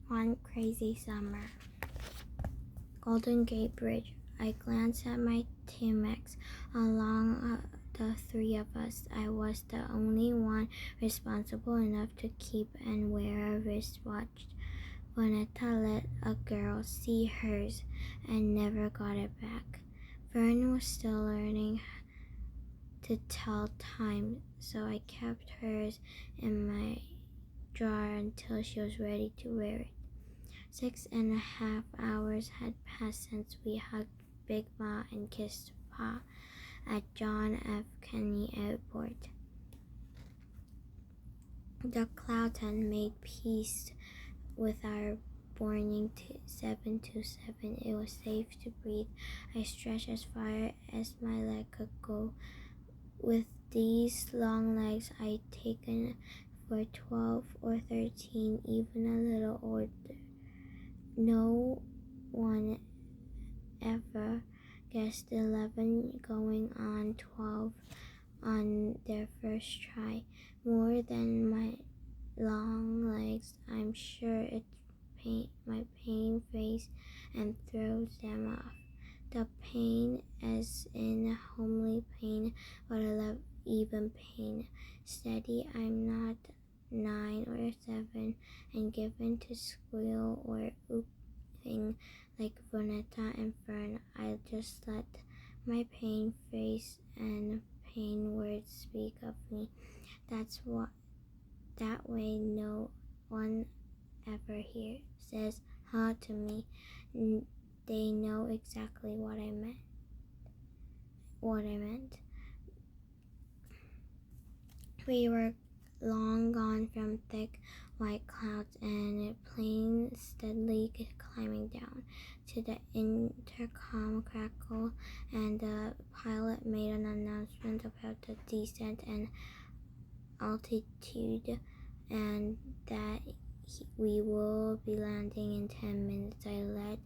One crazy summer. Golden Gate Bridge. I glanced at my teammates. Along the three of us, I was the only one responsible enough to keep and wear a wristwatch. Vonetta let a girl see hers and never got it back. Fern was still learning to tell time, so I kept hers in my drawer until she was ready to wear it. 6.5 hours had passed since we hugged Big Ma and kissed Pa at John F. Kennedy Airport. The clouds had made peace with our Boeing 727. It was safe to breathe. I stretched as far as my leg could go. With these long legs I'd taken for 12 or 13, even a little older. No one ever guessed 11 going on 12 on their first try. More than my long legs, I'm sure it's my pain face and throws them off. The pain as in homely pain, but I love even pain. Steady, I'm not 9 or 7 and given to squeal or ooping like Vonetta and Fern. I just let my pain face and pain words speak of me. That way no one ever here says huh to me. They know exactly what I meant. We were long gone from thick white clouds and plane steadily climbing down. To the intercom crackle, and the pilot made an announcement about the descent and altitude, and that we will be landing in 10 minutes. I let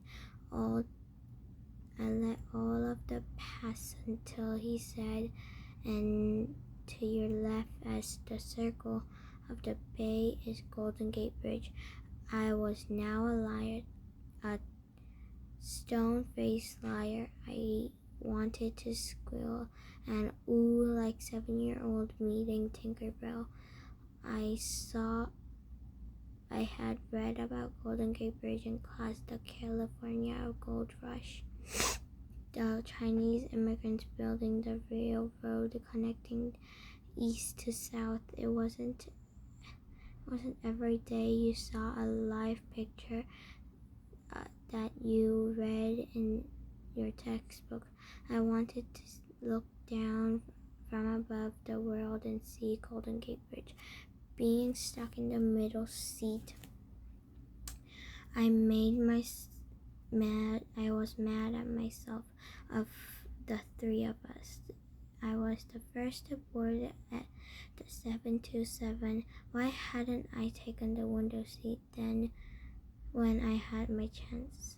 all of the pass until he said, and to your left as the circle of the bay is Golden Gate Bridge. I was now a liar, a stone-faced liar. I wanted to squeal and ooh like 7-year-old meeting Tinkerbell. I had read about Golden Gate Bridge in class, the California Gold Rush. The Chinese immigrants building the railroad connecting east to south. It wasn't every day you saw a live picture that you read in your textbook. I wanted to look down from above the world and see Golden Gate Bridge. Being stuck in the middle seat, I was mad at myself. Of the three of us, I was the first to board at the 727. Why hadn't I taken the window seat then when I had my chance?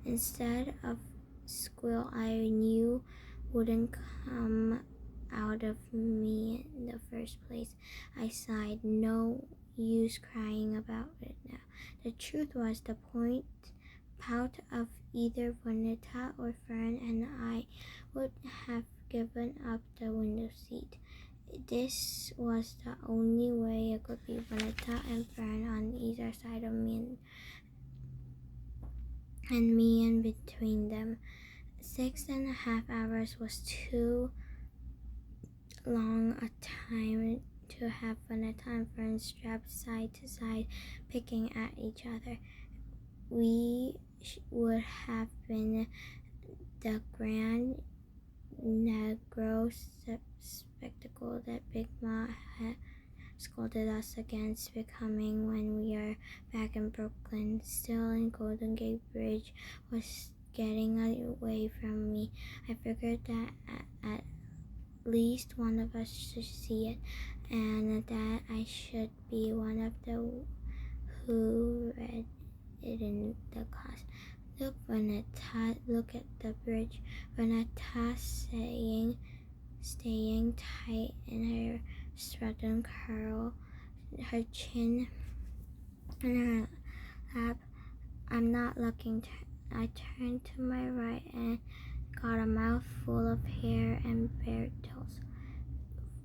Instead of squeal I knew wouldn't come out of me in the first place, I sighed. No use crying about it now. The truth was, the pout of either Vonetta or Fern and I would have given up the window seat. This was the only way it could be Vonetta and Fern on either side of me and me in between them. 6.5 hours was too long a time to have Vonetta and Fern strapped side to side, picking at each other. We would have been the grand Negro spectacle that Big Ma had scolded us against becoming when we are back in Brooklyn. Still in Golden Gate Bridge was getting away from me. I figured that at least one of us should see it, and that I should be one of the who read it in the class. Look, Vonetta, look at the bridge. Vonetta staying tight in her southern curl, her chin and her lap. I'm not looking. I turned to my right and got a mouthful of hair and bare toes.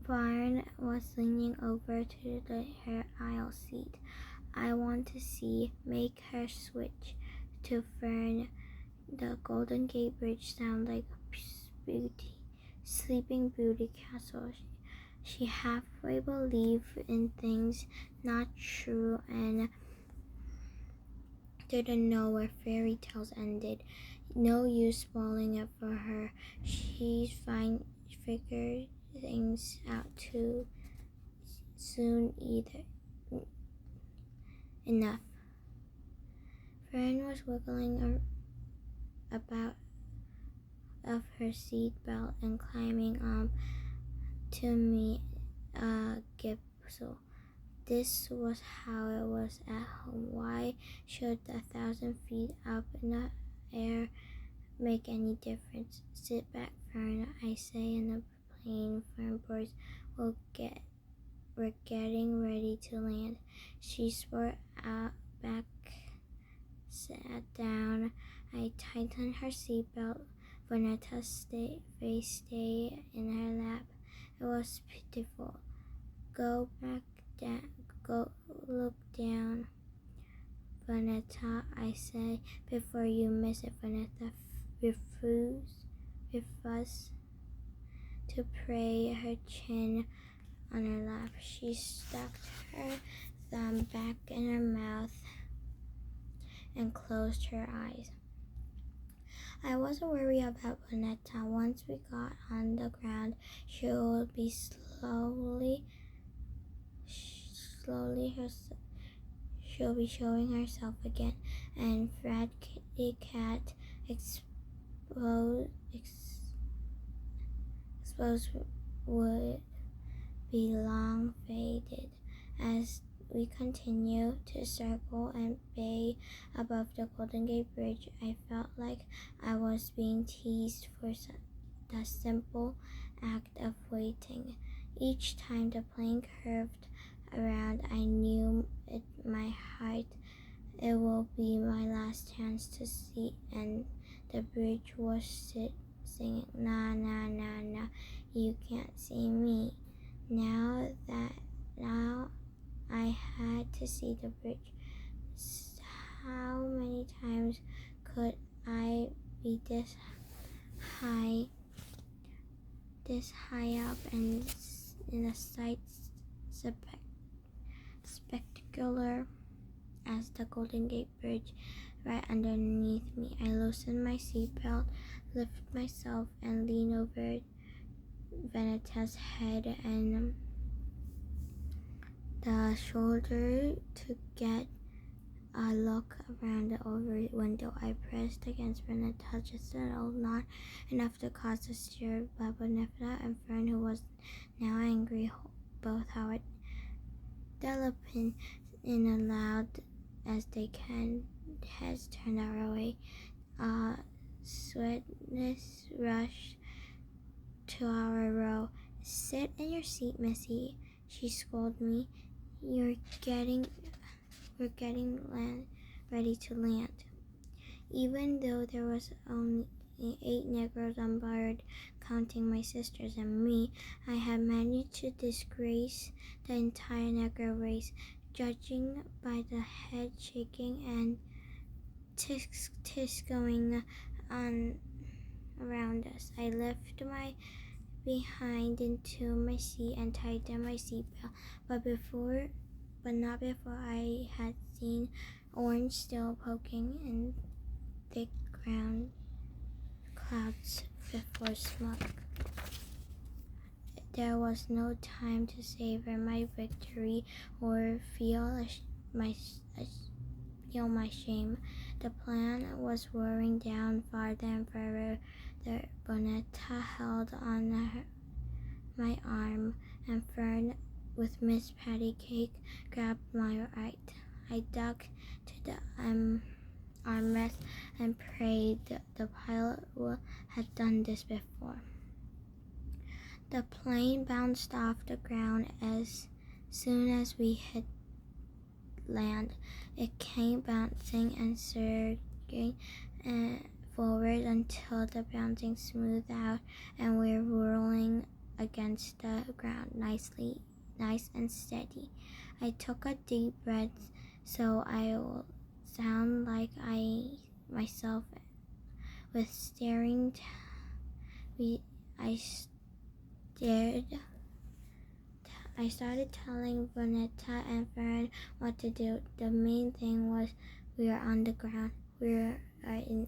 Fern was leaning over to her aisle seat. I want to make her switch. To Fern, the Golden Gate Bridge sounded like a sleeping beauty castle. She halfway believed in things not true and didn't know where fairy tales ended. No use spoiling it for her. She'd figure things out too soon either. Enough. Fern was wiggling about of her seat belt and climbing to me Gipsel. This was how it was at home. Why should 1,000 feet up in the air make any difference? Sit back, Fern, I say in the plane. Fern boys we're getting ready to land. She sport out back, sat down. I tightened her seatbelt. Vanessa's face stayed in her lap. It was pitiful. Go back down. Go look down. Vanessa, I said, before you miss it. Vanessa refused to pray, her chin on her lap. She stuck her thumb back in her mouth and closed her eyes. I wasn't worried about Vanessa. Once we got on the ground, she'll be she'll be showing herself again, and Fred Kitty Cat exposed would be long faded. As we continue to circle and bay above the Golden Gate Bridge, I felt like I was being teased for the simple act of waiting. Each time the plane curved around, I knew in my heart it will be my last chance to see, and the bridge was singing, "Na na na na, you can't see me." Now I had to see the bridge. How many times could I be this high up and in a sight spectacular as the Golden Gate Bridge right underneath me? I loosened my seatbelt, lifted myself, and leaned over Vanessa's head and the shoulder to get a look around the over window. I pressed against Vanessa just a little, not enough to cause a stir, but Vanessa and Fern, who was now angry, both Howard developing in loud as they can, heads turned our way. Sweetness rushed to our row. "Sit in your seat, Missy," she scolded me. We're getting ready to land." Even though there was only 8 Negroes on board, counting my sisters and me, I had managed to disgrace the entire Negro race, judging by the head shaking and tisk going on around us. I lifted my behind into my seat and tightened my seatbelt, but not before I had seen orange still poking in thick ground clouds before smoke. There was no time to savor my victory or feel my shame. The plane was roaring down farther and farther. Bonetta held on my arm, and Fern, with Miss Patty Cake, grabbed my right. I ducked to the armrest and prayed the pilot had done this before. The plane bounced off the ground as soon as we hit land. It came bouncing and surging forward until the bouncing smoothed out and we're rolling against the ground nice and steady. I took a deep breath so I will sound like I myself. With staring, I stared. I started telling Bonetta and Fern what to do. The main thing was we are on the ground. We are in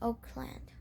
Oakland.